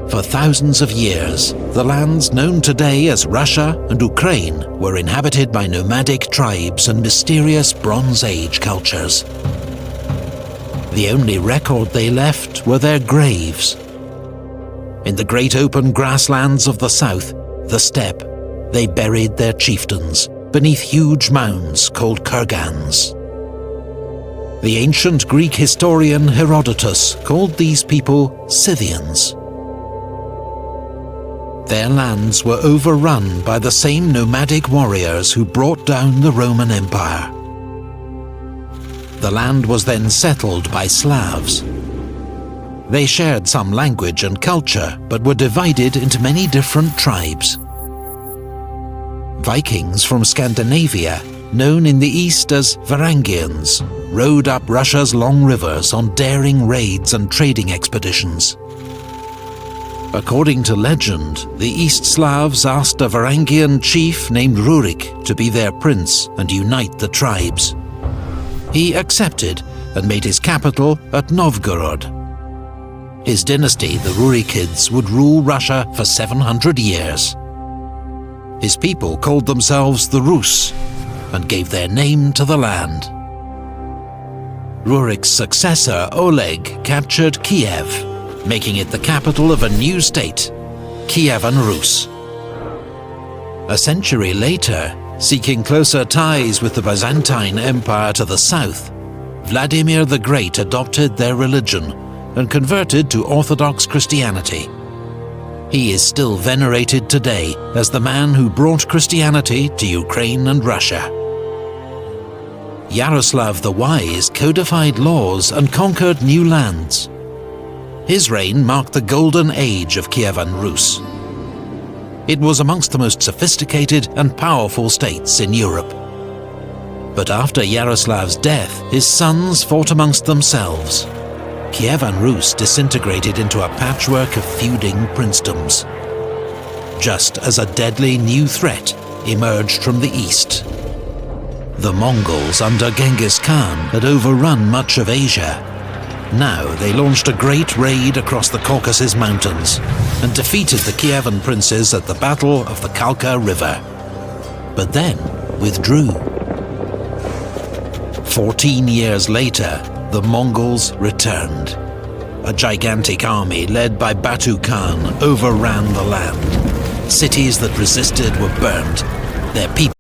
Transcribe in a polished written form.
For thousands of years, the lands known today as Russia and Ukraine were inhabited by nomadic tribes and mysterious Bronze Age cultures. The only record they left were their graves. In the great open grasslands of the south, the steppe, they buried their chieftains beneath huge mounds called kurgans. The ancient Greek historian Herodotus called these people Scythians. Their lands were overrun by the same nomadic warriors who brought down the Roman Empire. The land was then settled by Slavs. They shared some language and culture, but were divided into many different tribes. Vikings from Scandinavia, known in the east as Varangians, rode up Russia's long rivers on daring raids and trading expeditions. According to legend, the East Slavs asked a Varangian chief named Rurik to be their prince and unite the tribes. He accepted and made his capital at Novgorod. His dynasty, the Rurikids, would rule Russia for 700 years. His people called themselves the Rus and gave their name to the land. Rurik's successor, Oleg, captured Kiev, making it the capital of a new state, Kievan Rus. A century later, seeking closer ties with the Byzantine Empire to the south, Vladimir the Great adopted their religion and converted to Orthodox Christianity. He is still venerated today as the man who brought Christianity to Ukraine and Russia. Yaroslav the Wise codified laws and conquered new lands. His reign marked the golden age of Kievan Rus. It was amongst the most sophisticated and powerful states in Europe. But after Yaroslav's death, his sons fought amongst themselves. Kievan Rus disintegrated into a patchwork of feuding princedoms, just as a deadly new threat emerged from the east. The Mongols under Genghis Khan had overrun much of Asia. Now they launched a great raid across the Caucasus Mountains and defeated the Kievan princes at the Battle of the Kalka River, but then withdrew. 14 years later, the Mongols returned. A gigantic army led by Batu Khan overran the land. Cities that resisted were burned, their people